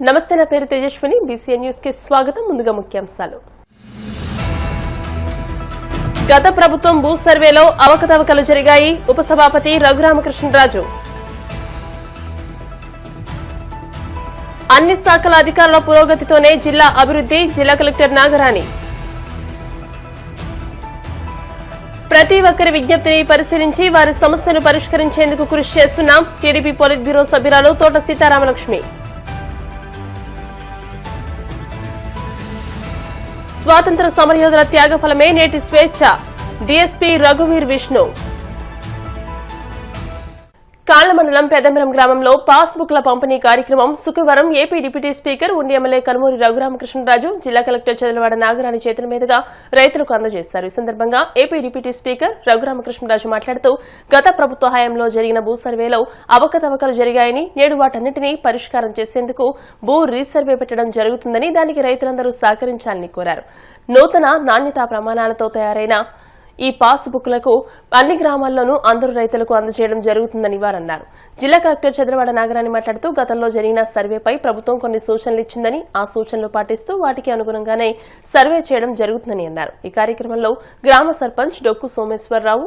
నమస్తే, నా పేరు తేజస్విని. బీసీఎన్ న్యూస్ కి స్వాగతం. ముందుగా ముఖ్యాంశాలు. గత ప్రభుత్వం భూ సర్వేలో అవకతవకలు జరిగాయి. ఉపసభాపతి రఘురామకృష్ణరాజు. అన్ని శాఖల అధికారుల పురోగతితోనే జిల్లా అభివృద్ధి. జిల్లా కలెక్టర్ నాగరాణి. ప్రతి ఒక్కరి విజ్ఞప్తిని పరిశీలించి వారి సమస్యను పరిష్కరించేందుకు కృషి చేస్తున్నాం. టీడీపీ పోలిట్ బ్యూరో సభ్యురాలు తోట సీతారామలక్ష్మి. స్వాతంత్ర సమరయోధుల త్యాగఫలమే నేటి స్వేచ్ఛ. డీఎస్పీ రఘువీర్ విష్ణు. కాళ్ల మండలం పెద్దమరం గ్రామంలో పాస్ బుక్ల పంపిణీ కార్యక్రమం శుక్రవారం ఏపీ డిప్యూటీ స్పీకర్ ఉండి ఎమ్మెల్యే కనుమూరి రఘురామకృష్ణరాజు, జిల్లా కలెక్టర్ చదలవాడ నాగరాణి చేతుల మీదుగా రైతులకు అందజేశారు. ఈ సందర్భంగా ఏపీ డిప్యూటీ స్పీకర్ రఘురామకృష్ణరాజు మాట్లాడుతూ గత ప్రభుత్వ హయాంలో జరిగిన భూ సర్వేలో అవకతవకలు జరిగాయని, నేడు వాటన్నింటినీ పరిష్కారం చేసేందుకు భూ రీసర్వే పెట్టడం జరుగుతుందని, దానికి రైతులందరూ సహకరించాలని కోరారు. నూతన నాణ్యతా ప్రమాణాలతో తయారైన ఈ పాస్ బుక్లకు అన్ని గ్రామాల్లోనూ అందరూ రైతులకు అందజేయడం జరుగుతుందని వారన్నారు. జిల్లా కలెక్టర్ చంద్రవాడ నాగరాణి మాట్లాడుతూ గతంలో జరిగిన సర్వేపై ప్రభుత్వం కొన్ని సూచనలు ఇచ్చిందని, ఆ సూచనలు పాటిస్తూ వాటికి అనుగుణంగానే సర్వే చేయడం జరుగుతుందని అన్నారు. ఈ కార్యక్రమంలో గ్రామ సర్పంచ్ డొక్కు సోమేశ్వరరావు,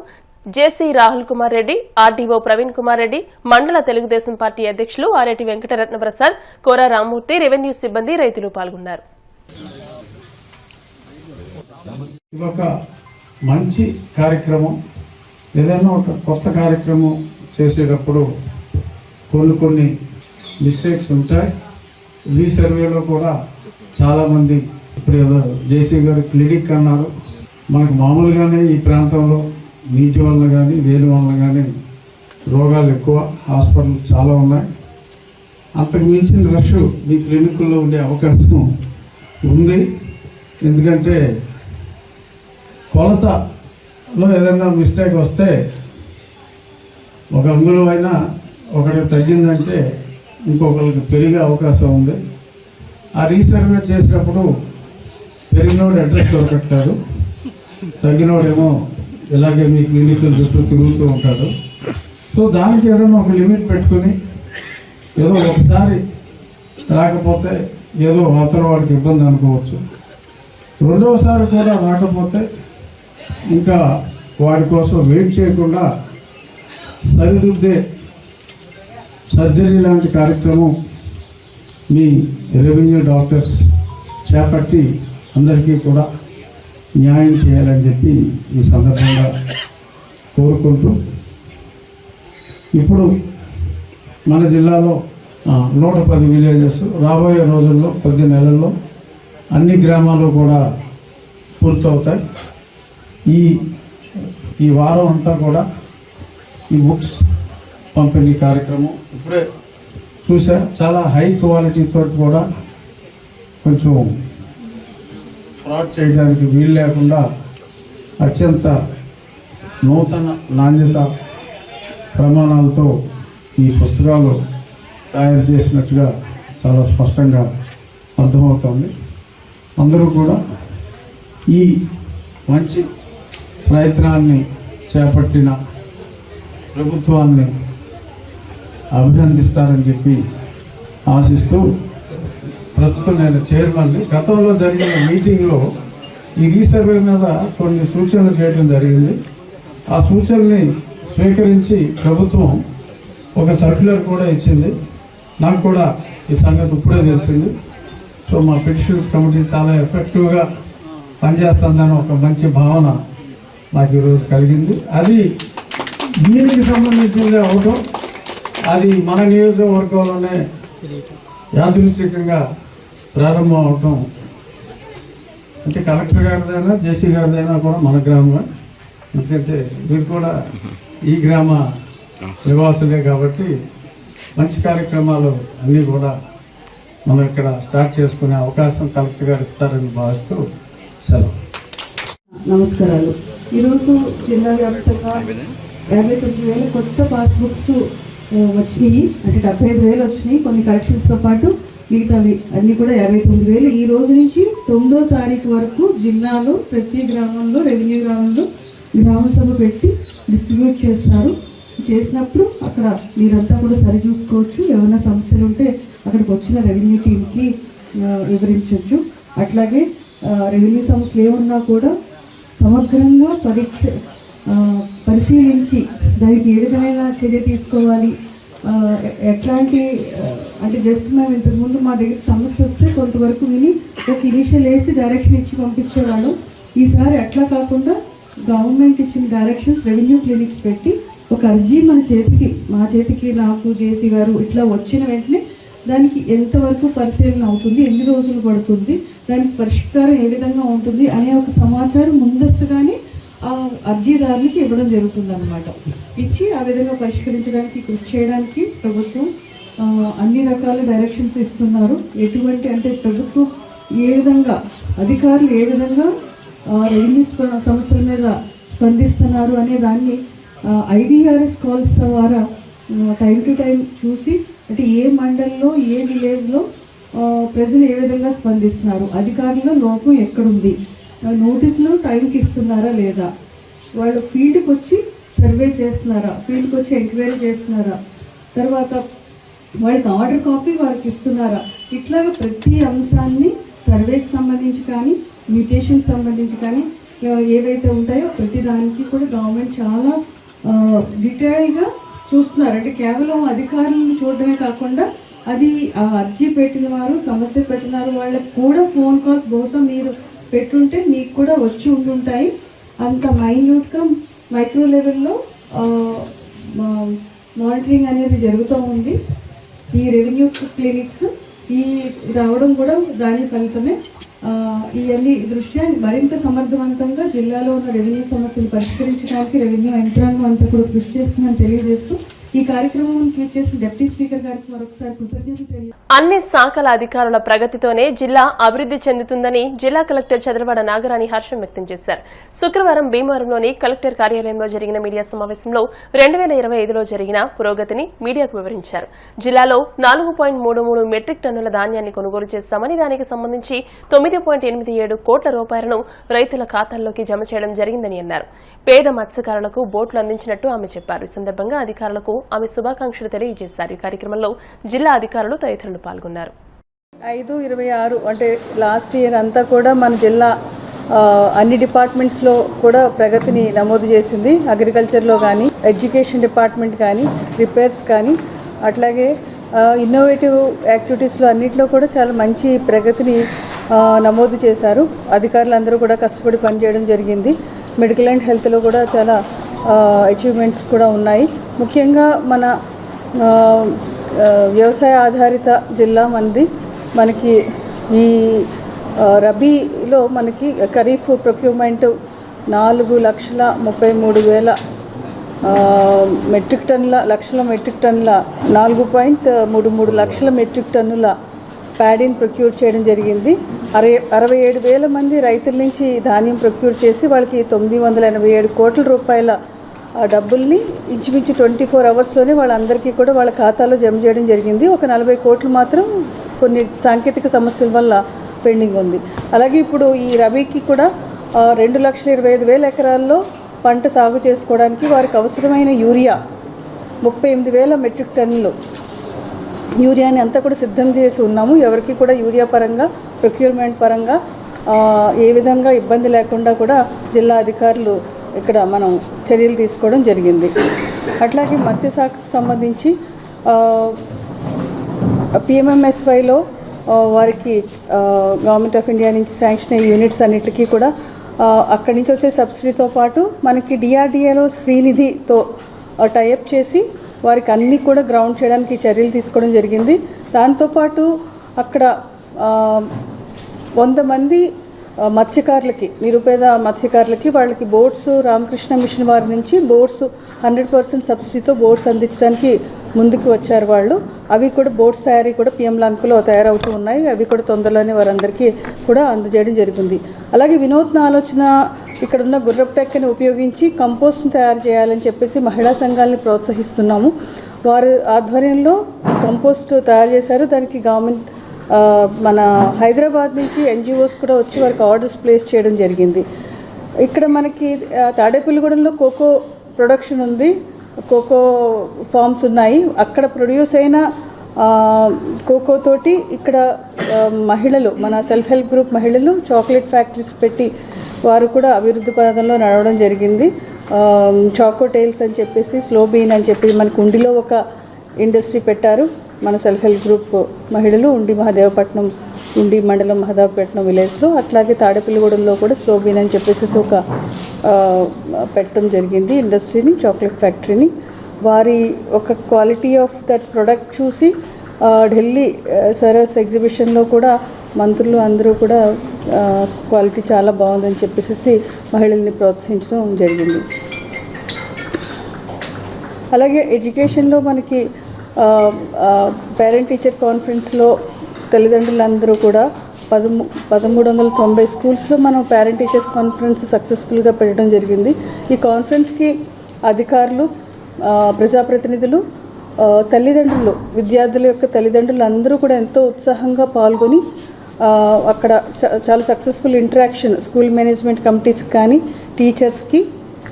జేసీ రాహుల్ కుమార్ రెడ్డి, ఆర్డీఓ ప్రవీణ్ కుమార్ రెడ్డి, మండల తెలుగుదేశం పార్టీ అధ్యక్షులు ఆరేటి వెంకటరత్న ప్రసాద్, కోరా రామ్మూర్తి, రెవెన్యూ సిబ్బంది, రైతులు పాల్గొన్నారు. మంచి కార్యక్రమం, ఏదైనా ఒక కొత్త కార్యక్రమం చేసేటప్పుడు కొన్ని మిస్టేక్స్ ఉంటాయి. ఈ సర్వేలో కూడా చాలామంది ఇప్పుడు ఏదో జేసీ గారు క్లినిక్ అన్నారు. మనకు మామూలుగానే ఈ ప్రాంతంలో నీటి వల్ల కానీ వేడి వల్ల కానీ రోగాలు ఎక్కువ, హాస్పిటల్ చాలా ఉన్నాయి. అంతకు మించిన రష్ మీ క్లినిక్లో ఉండే అవకాశం ఉంది. ఎందుకంటే కొలతలో ఏదైనా మిస్టేక్ వస్తే ఒక అంగుళం అయినా ఒకరికి తగ్గిందంటే ఇంకొకరికి పెరిగే అవకాశం ఉంది. ఆ రీసర్వే చేసినప్పుడు పెరిగినోడు అడ్రస్ దొరకట్లేదు, తగ్గినోడేమో ఇలాగే మీ క్లినిక్ల చుట్టూ తిరుగుతూ ఉంటాడు. సో దానికి ఏదైనా ఒక లిమిట్ పెట్టుకుని, ఏదో ఒకసారి రాకపోతే ఏదో అవతల వాడికి ఇబ్బంది అనుకోవచ్చు, రెండవసారి కూడా రాకపోతే ఇంకా వాడి కోసం వెయిట్ చేయకుండా సరిదిద్దే సర్జరీ లాంటి కార్యక్రమం మీ రెవెన్యూ డాక్టర్స్ చేపట్టి అందరికీ కూడా న్యాయం చేయాలని చెప్పి ఈ సందర్భంగా కోరుకుంటూ, ఇప్పుడు మన జిల్లాలో 110 విలేజెస్ రాబోయే రోజుల్లో 10 నెలల్లో అన్ని గ్రామాలు కూడా పూర్తవుతాయి. ఈ వారం అంతా కూడా ఈ బుక్స్ పంపిణీ కార్యక్రమం ఇప్పుడే చూసా. చాలా హై క్వాలిటీతో కూడా కొంచెం ఫ్రాడ్ చేయడానికి వీలు లేకుండా అత్యంత నూతన నాణ్యత ప్రమాణాలతో ఈ పుస్తకాలు తయారు చేసినట్టుగా చాలా స్పష్టంగా అర్థమవుతుంది. అందరూ కూడా ఈ మంచి ప్రయత్నాన్ని చేపట్టిన ప్రభుత్వాన్ని అభినందిస్తారని చెప్పి ఆశిస్తూ, ప్రస్తుతం నేను చైర్మన్ని గతంలో జరిగిన మీటింగ్లో ఈ రీసర్వే మీద కొన్ని సూచనలు చేయడం జరిగింది. ఆ సూచనల్ని స్వీకరించి ప్రభుత్వం ఒక సర్క్యులర్ కూడా ఇచ్చింది. నాకు కూడా ఈ సంగతి ఇప్పుడే తెలిసింది. సో మా పిటిషన్స్ కమిటీ చాలా ఎఫెక్టివ్గా పనిచేస్తుందని ఒక మంచి భావన నాకు ఈరోజు కలిగింది. అది దీనికి సంబంధించింది అవటం, అది మన నియోజకవర్గంలోనే యాదృచ్ఛికంగా ప్రారంభం అవటం, అంటే కలెక్టర్ గారిదైనా జేసీ గారిదైనా కూడా మన గ్రామమే. ఎందుకంటే మీరు కూడా ఈ గ్రామ నివాసులే కాబట్టి మంచి కార్యక్రమాలు అన్నీ కూడా మనం ఇక్కడ స్టార్ట్ చేసుకునే అవకాశం కలెక్టర్ గారు ఇస్తారని భావిస్తూ సెలవు. నమస్కారాలు. ఈరోజు జిల్లా వ్యాప్తంగా 59,000 కొత్త పాస్బుక్స్ వచ్చినాయి. అంటే 75,000 వచ్చినాయి. కొన్ని కరెక్షన్స్తో పాటు మిగతావి అన్నీ కూడా 59,000. ఈ రోజు నుంచి 9వ తారీఖు వరకు జిల్లాలో ప్రతి గ్రామంలో, రెవెన్యూ గ్రామంలో గ్రామసభ పెట్టి డిస్ట్రిబ్యూట్ చేస్తారు. చేసినప్పుడు అక్కడ మీరంతా కూడా సరి చూసుకోవచ్చు. ఏమైనా సమస్యలు ఉంటే అక్కడికి వచ్చిన రెవెన్యూ టీమ్కి వివరించవచ్చు. అట్లాగే రెవెన్యూ సమస్యలు ఏమున్నా కూడా సమగ్రంగా పరిశీలించి దానికి ఏ విధమైన చర్య తీసుకోవాలి, ఎట్లాంటి అంటే జస్ట్ మేము ఇంతకుముందు మా దగ్గర సమస్య వస్తే కొంతవరకు విని ఒక ఇనిషియల్ వేసి డైరెక్షన్ ఇచ్చి పంపించేవాళ్ళం. ఈసారి అట్లా కాకుండా గవర్నమెంట్ ఇచ్చిన డైరెక్షన్స్ రెవెన్యూ క్లినిక్స్ పెట్టి ఒక అర్జీ మా చేతికి నాకు జేసీ గారు ఇట్లా వచ్చిన వెంటనే దానికి ఎంతవరకు పరిశీలన అవుతుంది, ఎన్ని రోజులు పడుతుంది, దానికి పరిష్కారం ఏ విధంగా ఉంటుంది అనే ఒక సమాచారం ముందస్తుగానే ఆ అర్జీదారునికి ఇవ్వడం జరుగుతుంది అన్నమాట. ఇచ్చి ఆ విధంగా పరిష్కరించడానికి కృషి చేయడానికి ప్రభుత్వం అన్ని రకాల డైరెక్షన్స్ ఇస్తున్నారు. ఎటువంటి అంటే ప్రభుత్వం ఏ విధంగా అధికారులు ఏ విధంగా రెవెన్యూ సమస్యల మీద స్పందిస్తున్నారు అనే దాన్ని ఐడిఆర్ఎస్ కాల్స్ ద్వారా టైం టు టైం చూసి అంటే ఏ మండల్లో ఏ విలేజ్లో ప్రజలు ఏ విధంగా స్పందిస్తున్నారు, అధికారుల లోపం ఎక్కడుంది, నోటీసులు టైంకి ఇస్తున్నారా లేదా, వాళ్ళు ఫీల్డ్కి వచ్చి సర్వే చేస్తున్నారా, ఫీల్డ్కి వచ్చి ఎంక్వైరీ చేస్తున్నారా, తర్వాత వాళ్ళకి ఆర్డర్ కాపీ వారికి ఇస్తున్నారా, ఇట్లాగా ప్రతి అంశాన్ని సర్వేకి సంబంధించి కానీ మ్యూటేషన్కి సంబంధించి కానీ ఏవైతే ఉంటాయో ప్రతి దానికి కూడా గవర్నమెంట్ చాలా డీటెయిల్గా చూస్తున్నారు. అంటే కేవలం అధికారులను చూడడమే కాకుండా అది అర్జీ పెట్టిన వారు సమస్య పెట్టిన వాళ్ళకి కూడా ఫోన్ కాల్స్ బహుశా మీరు పెట్టుంటే మీకు కూడా వచ్చి ఉంటుంటాయి. అంత మైన్యూట్గా మైక్రో లెవెల్లో మానిటరింగ్ అనేది జరుగుతూ ఉంది. ఈ రెవెన్యూ క్లినిక్స్ ఈ రావడం కూడా దాని ఫలితమే. ఇవన్నీ దృష్ట్యా మరింత సమర్థవంతంగా జిల్లాలో ఉన్న రెవెన్యూ సమస్యలు పరిష్కరించడానికి రెవెన్యూ యంత్రాంగం అంతా కూడా కృషి చేస్తుందని తెలియజేస్తూ ఈ కార్యక్రమానికి ఇచ్చేసిన డిప్యూటీ స్పీకర్ గారికి మరొకసారి కృతజ్ఞతలు తెలియజేస్తాను. అన్ని శాఖల అధికారుల ప్రగతితోనే జిల్లా అభివృద్ధి చెందుతుందని జిల్లా కలెక్టర్ చదలవాడ నాగరాణి హర్షం వ్యక్తం చేశారు. శుక్రవారం భీమవరంలోని కలెక్టర్ కార్యాలయంలో జరిగిన మీడియా సమావేశంలో 2025లో జరిగిన పురోగతిని మీడియాకు వివరించారు. జిల్లాలో 4.33 మెట్రిక్ టన్నుల ధాన్యాన్ని కొనుగోలు చేశామని దానికి సంబంధించి 9.87 కోట్ల రూపాయలను రైతుల ఖాతాల్లోకి జమ చేయడం జరిగిందని అన్నారు. పేద మత్స్యకారులకు బోట్లు అందించినట్టు ఆమె చెప్పారు. ఈ సందర్భంగా అధికారులకు ఆమె శుభాకాంక్షలు తెలియజేశారు. ఈ కార్యక్రమంలో జిల్లా అధికారులు తదితరులు పాల్గొన్నారు. 5/26 అంటే లాస్ట్ ఇయర్ అంతా కూడా మన జిల్లా అన్ని డిపార్ట్మెంట్స్లో కూడా ప్రగతిని నమోదు చేసింది. అగ్రికల్చర్లో కానీ, ఎడ్యుకేషన్ డిపార్ట్మెంట్ కానీ, రిపేర్స్ కానీ, అట్లాగే ఇన్నోవేటివ్ యాక్టివిటీస్లో అన్నింటిలో కూడా చాలా మంచి ప్రగతిని నమోదు చేశారు. అధికారులందరూ కూడా కష్టపడి పనిచేయడం జరిగింది. మెడికల్ అండ్ హెల్త్లో కూడా చాలా అచీవ్మెంట్స్ కూడా ఉన్నాయి. ముఖ్యంగా మన వ్యవసాయ ఆధారిత జిల్లా మనకి ఈ రబీలో మనకి ఖరీఫ్ ప్రొక్యూర్మెంట్ 4,33,000 మెట్రిక్ టన్నుల 4.33 లక్షల మెట్రిక్ టన్నుల ప్యాడీని ప్రొక్యూర్ చేయడం జరిగింది. 67,000 మంది రైతుల నుంచి ధాన్యం ప్రొక్యూర్ చేసి వాళ్ళకి 987 కోట్ల రూపాయల డబ్బుల్ని ఇంచుమించు 24 అవర్స్లోనే వాళ్ళందరికీ కూడా వాళ్ళ ఖాతాలో జమ చేయడం జరిగింది. ఒక 40 కోట్లు మాత్రం కొన్ని సాంకేతిక సమస్యల వల్ల పెండింగ్ ఉంది. అలాగే ఇప్పుడు ఈ రబీకి కూడా 2,25,000 ఎకరాల్లో పంట సాగు చేసుకోవడానికి వారికి అవసరమైన యూరియా 38,000 మెట్రిక్ టన్నులు యూరియాని అంతా కూడా సిద్ధం చేసి ఉన్నాము. ఎవరికి కూడా యూరియా పరంగా ప్రొక్యూర్మెంట్ పరంగా ఏ విధంగా ఇబ్బంది లేకుండా కూడా జిల్లా అధికారులు ఇక్కడ మనం చర్యలు తీసుకోవడం జరిగింది. అట్లాగే మత్స్యశాఖకు సంబంధించి PMMSYలో వారికి గవర్నమెంట్ ఆఫ్ ఇండియా నుంచి శాంక్షన్ అయ్యే యూనిట్స్ అన్నిటికీ కూడా అక్కడి నుంచి వచ్చే సబ్సిడీతో పాటు మనకి DRDAలో శ్రీనిధితో టైఅప్ చేసి వారికి అన్నీ కూడా గ్రౌండ్ చేయడానికి చర్యలు తీసుకోవడం జరిగింది. దాంతోపాటు అక్కడ 100 మంది మత్స్యకారులకి, నిరుపేద మత్స్యకారులకి వాళ్ళకి బోట్స్ రామకృష్ణ మిషన్ వారి నుంచి బోట్స్ 100% సబ్సిడీతో బోట్స్ అందించడానికి ముందుకు వచ్చారు వాళ్ళు. అవి కూడా బోట్స్ తయారీ కూడా PM లంకలో తయారవుతూ ఉన్నాయి. అవి కూడా తొందరలోనే వారందరికీ కూడా అందజేయడం జరిగింది. అలాగే వినూత్న ఆలోచన ఇక్కడున్న గుర్రపు టెక్కని ఉపయోగించి కంపోస్ట్ని తయారు చేయాలని చెప్పేసి మహిళా సంఘాలని ప్రోత్సహిస్తున్నాము. వారి ఆధ్వర్యంలో కంపోస్ట్ తయారు చేశారు. దానికి గవర్నమెంట్ మన హైదరాబాద్ నుంచి NGOs కూడా వచ్చి వారికి ఆర్డర్స్ ప్లేస్ చేయడం జరిగింది. ఇక్కడ మనకి తాడేపల్లిగూడెంలో కోకో ప్రొడక్షన్ ఉంది, కోకో ఫార్మ్స్ ఉన్నాయి. అక్కడ ప్రొడ్యూస్ అయిన కోకోతోటి ఇక్కడ మహిళలు, మన సెల్ఫ్ హెల్ప్ గ్రూప్ మహిళలు చాక్లెట్ ఫ్యాక్టరీస్ పెట్టి వారు కూడా అభివృద్ధి పథంలో నడవడం జరిగింది. చాకో టైల్స్ అని చెప్పేసి, స్లో బీన్ అని చెప్పి మనకు ఉండిలో ఒక ఇండస్ట్రీ పెట్టారు మన సెల్ఫ్ హెల్ప్ గ్రూప్ మహిళలు. ఉండి మండలం మహదేవపట్నం విలేజ్లో, అట్లాగే తాడేపల్లిగూడెంలో కూడా స్లో బీన్ అని చెప్పేసి ఒక పెట్టడం జరిగింది ఇండస్ట్రీని, చాక్లెట్ ఫ్యాక్టరీని. వారి ఒక క్వాలిటీ ఆఫ్ దట్ ప్రొడక్ట్ చూసి ఢిల్లీ సరస్ ఎగ్జిబిషన్లో కూడా మంత్రులు అందరూ కూడా క్వాలిటీ చాలా బాగుందని చెప్పేసి మహిళల్ని ప్రోత్సహించడం జరిగింది. అలాగే ఎడ్యుకేషన్లో మనకి పేరెంట్ టీచర్ కాన్ఫరెన్స్లో తల్లిదండ్రులందరూ కూడా 1390 స్కూల్స్లో మనం పేరెంట్ టీచర్స్ కాన్ఫరెన్స్ సక్సెస్ఫుల్గా పెట్టడం జరిగింది. ఈ కాన్ఫరెన్స్కి అధికారులు, ప్రజాప్రతినిధులు, తల్లిదండ్రులు, విద్యార్థుల యొక్క తల్లిదండ్రులు అందరూ కూడా ఎంతో ఉత్సాహంగా పాల్గొని అక్కడ చాలా successful interaction school management committees కానీ, టీచర్స్కి,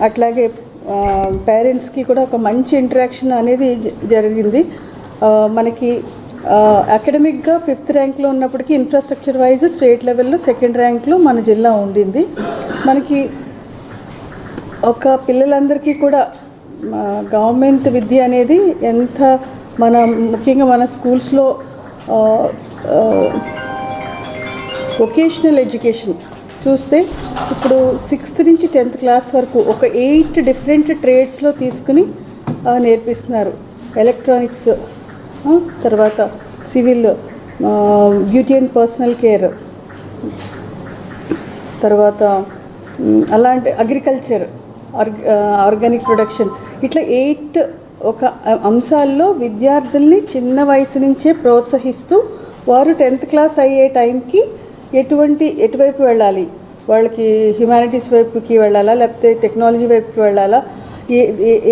అట్లాగే పేరెంట్స్కి కూడా ఒక మంచి ఇంటరాక్షన్ అనేది జరిగింది. మనకి అకాడమిక్గా 5th ర్యాంక్లో ఉన్నప్పటికీ ఇన్ఫ్రాస్ట్రక్చర్ వైజ్ స్టేట్ లెవెల్లో 2nd ర్యాంక్లో మన జిల్లా ఉండింది. మనకి ఒక పిల్లలందరికీ కూడా గవర్నమెంట్ విద్య అనేది ఎంత ముఖ్యంగా మన స్కూల్స్లో వొకేషనల్ ఎడ్యుకేషన్ చూస్తే ఇప్పుడు 6th నుంచి 10th క్లాస్ వరకు ఒక 8 డిఫరెంట్ ట్రేడ్స్లో తీసుకుని నేర్పిస్తున్నారు. ఎలక్ట్రానిక్స్, తర్వాత civil, beauty and personal care, తర్వాత అలాంటి అగ్రికల్చర్, ఆర్గానిక్ ప్రొడక్షన్, ఇట్లా 8 ఒక అంశాల్లో విద్యార్థుల్ని చిన్న వయసు నుంచే ప్రోత్సహిస్తూ వారు 10th క్లాస్ అయ్యే టైంకి ఎటువైపు వెళ్ళాలి, వాళ్ళకి హ్యుమానిటీస్ వైపుకి వెళ్ళాలా లేకపోతే టెక్నాలజీ వైపుకి వెళ్ళాలా,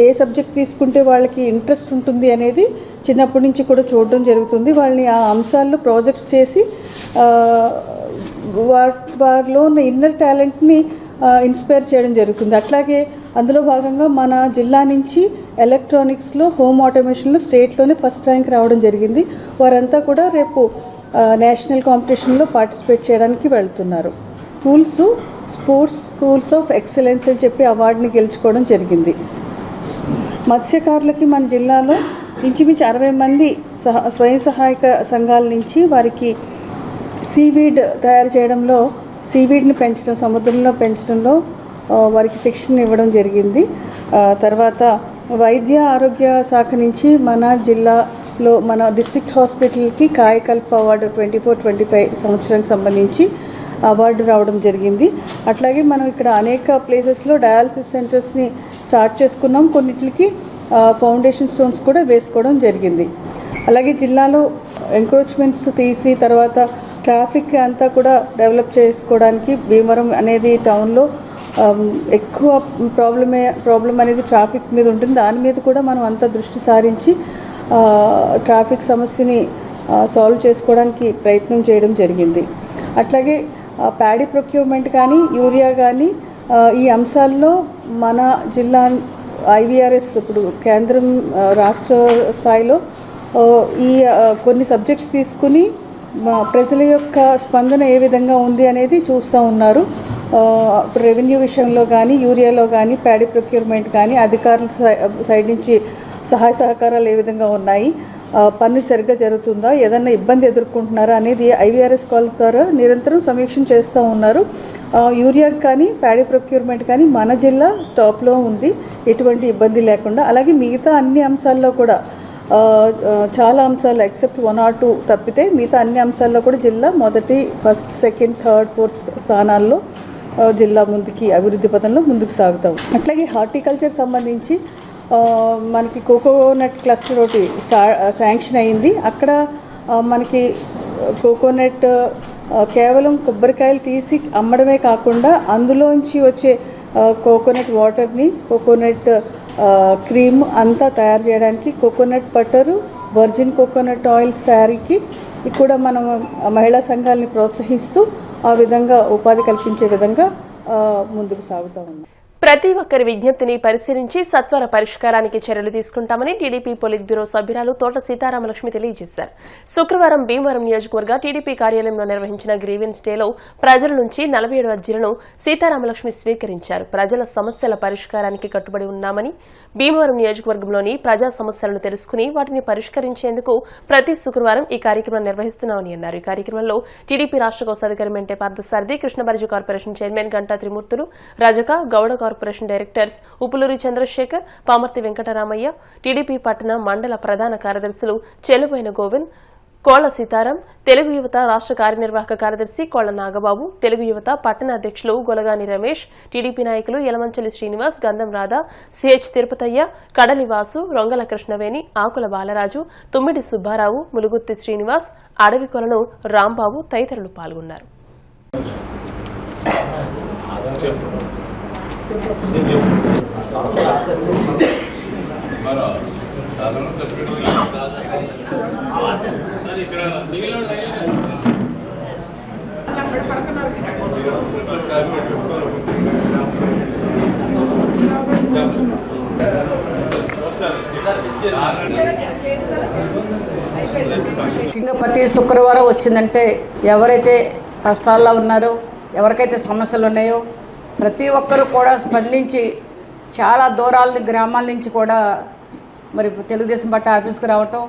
ఏ సబ్జెక్ట్ తీసుకుంటే వాళ్ళకి ఇంట్రెస్ట్ ఉంటుంది అనేది చిన్నప్పటి నుంచి కూడా చూడడం జరుగుతుంది. వాళ్ళని ఆ అంశాల్లో ప్రాజెక్ట్స్ చేసి వారిలో ఉన్న ఇన్నర్ టాలెంట్ని ఇన్స్పైర్ చేయడం జరుగుతుంది. అట్లాగే అందులో భాగంగా మన జిల్లా నుంచి ఎలక్ట్రానిక్స్లో, హోమ్ ఆటోమేషన్లో స్టేట్లోనే 1st ర్యాంక్ రావడం జరిగింది. వారంతా కూడా రేపు నేషనల్ కాంపిటీషన్లో పార్టిసిపేట్ చేయడానికి వెళ్తున్నారు. స్పోర్ట్స్ స్కూల్స్ ఆఫ్ ఎక్సలెన్స్ అని చెప్పి అవార్డుని గెలుచుకోవడం జరిగింది. మత్స్యకారులకి మన జిల్లాలో ఇంచుమించు 60 మంది స్వయం సహాయక సంఘాల నుంచి వారికి సీవీడ్ తయారు చేయడంలో, సీవీడ్ని పెంచడం, సముద్రంలో పెంచడంలో వారికి శిక్షణ ఇవ్వడం జరిగింది. తర్వాత వైద్య ఆరోగ్య శాఖ నుంచి మన జిల్లాలో మన డిస్ట్రిక్ట్ హాస్పిటల్కి కాయకల్ప అవార్డు 24-25 సంవత్సరానికి సంబంధించి అవార్డు రావడం జరిగింది. అట్లాగే మనం ఇక్కడ అనేక ప్లేసెస్లో డయాలసిస్ సెంటర్స్ని స్టార్ట్ చేసుకున్నాం. కొన్నిటికి ఫౌండేషన్ స్టోన్స్ కూడా వేసుకోవడం జరిగింది. అలాగే జిల్లాలో ఎంక్రోచ్మెంట్స్ తీసి తర్వాత ట్రాఫిక్ అంతా కూడా డెవలప్ చేసుకోవడానికి భీమవరం అనేది టౌన్లో ఎక్కువ ప్రాబ్లం అనేది ట్రాఫిక్ మీద ఉంటుంది. దాని మీద కూడా మనం అంతా దృష్టి సారించి ట్రాఫిక్ సమస్యని సాల్వ్ చేసుకోవడానికి ప్రయత్నం చేయడం జరిగింది. అట్లాగే ప్యాడీ ప్రొక్యూర్మెంట్ కానీ, యూరియా కానీ, ఈ అంశాల్లో మన జిల్లా IVRS ఇప్పుడు కేంద్రం రాష్ట్ర స్థాయిలో ఈ కొన్ని సబ్జెక్ట్స్ తీసుకుని ప్రజల యొక్క స్పందన ఏ విధంగా ఉంది అనేది చూస్తూ ఉన్నారు. ఇప్పుడు రెవెన్యూ విషయంలో కానీ, యూరియాలో కానీ, ప్యాడీ ప్రొక్యూర్మెంట్ కానీ అధికారుల సైడ్ నుంచి సహాయ సహకారాలు ఏ విధంగా ఉన్నాయి, పన్ను సరిగ్గా జరుగుతుందా, ఏదన్నా ఇబ్బంది ఎదుర్కొంటున్నారా అనేది IVRS కాల్స్ ద్వారా నిరంతరం సమీక్షణ చేస్తూ ఉన్నారు. యూరియా కానీ, ప్యాడీ ప్రొక్యూర్మెంట్ కానీ మన జిల్లా టాప్లో ఉంది, ఎటువంటి ఇబ్బంది లేకుండా. అలాగే మిగతా అన్ని అంశాల్లో కూడా చాలా అంశాలు ఎక్సెప్ట్ 1 or 2 తప్పితే మిగతా అన్ని అంశాల్లో కూడా జిల్లా మొదటి, 1st, 2nd, 3rd, 4th స్థానాల్లో జిల్లా అభివృద్ధి పథంలో ముందుకు సాగుతాం. అట్లాగే హార్టికల్చర్ సంబంధించి మనకి కోకోనట్ క్లస్టర్ ఒకటి శాంక్షన్ అయింది. అక్కడ మనకి కోకోనట్ కేవలం కొబ్బరికాయలు తీసి అమ్మడమే కాకుండా అందులోంచి వచ్చే కోకోనట్ వాటర్ని, కోకోనట్ క్రీమ్ అంతా తయారు చేయడానికి, coconut butter, virgin coconut oils తయారీకి కూడా మనం మహిళా సంఘాలని ప్రోత్సహిస్తూ ఆ విధంగా ఉపాధి కల్పించే విధంగా ముందుకు సాగుతూ ఉన్నాం. ప్రతి ఒక్కరి విజ్ఞప్తిని పరిశీలించి సత్వర పరిష్కారానికి చర్యలు తీసుకుంటామని టీడీపీ పొలిట్ బ్యూరో సభ్యురాలు తోట సీతారామలక్ష్మి తెలియజేశారు. శుక్రవారం భీమవరం నియోజకవర్గ టీడీపీ కార్యాలయంలో నిర్వహించిన గ్రీవెన్స్ డేలో ప్రజల నుంచి 47 అర్జీలను సీతారామలక్ష్మి స్వీకరించారు. ప్రజల సమస్యల పరిష్కారానికి కట్టుబడి ఉన్నామని, భీమవరం నియోజకవర్గంలోని ప్రజా సమస్యలను తెలుసుకుని వాటిని పరిష్కరించేందుకు ప్రతి శుక్రవారం ఈ కార్యక్రమం నిర్వహిస్తున్నామని అన్నారు. ఈ కార్యక్రమంలో టీడీపీ రాష్ట్ర కోశాధికారి మెంటే పార్థసారథి, కృష్ణబర్జు corporation chairman Ganta Trimurthulu, Rajaka, Gowda corporation directors Upuluri Chandrasekhar, Pamarthi Venkataramaiah, TDP పట్టణ మండల ప్రధాన కార్యదర్శులు చెలుబైన గోవింద్, కోళ్ల సీతారాం, తెలుగు యువత రాష్ట్ర కార్యనిర్వాహక కార్యదర్శి కోళ్ల నాగబాబు, తెలుగు యువత పట్టణ అధ్యక్షులు గొలగాని రమేష్, టీడీపీ నాయకులు యలమంచలి శ్రీనివాస్, గంధం రాధా, సిహెచ్ తిరుపతయ్య, కడలి వాసు, రొంగల కృష్ణవేణి, ఆకుల బాలరాజు, తుమ్మిడి సుబ్బారావు, ములుగుర్తి శ్రీనివాస్, అడవి కొలను రాంబాబు తదితరులు పాల్గొన్నారు. ముఖ్యంగా ప్రతి శుక్రవారం వచ్చిందంటే ఎవరైతే కష్టాల్లో ఉన్నారో, ఎవరికైతే సమస్యలు ఉన్నాయో ప్రతి ఒక్కరూ కూడా స్పందించి చాలా దూరాల గ్రామాల నుంచి కూడా మరి తెలుగుదేశం పార్టీ ఆఫీస్కి రావటం,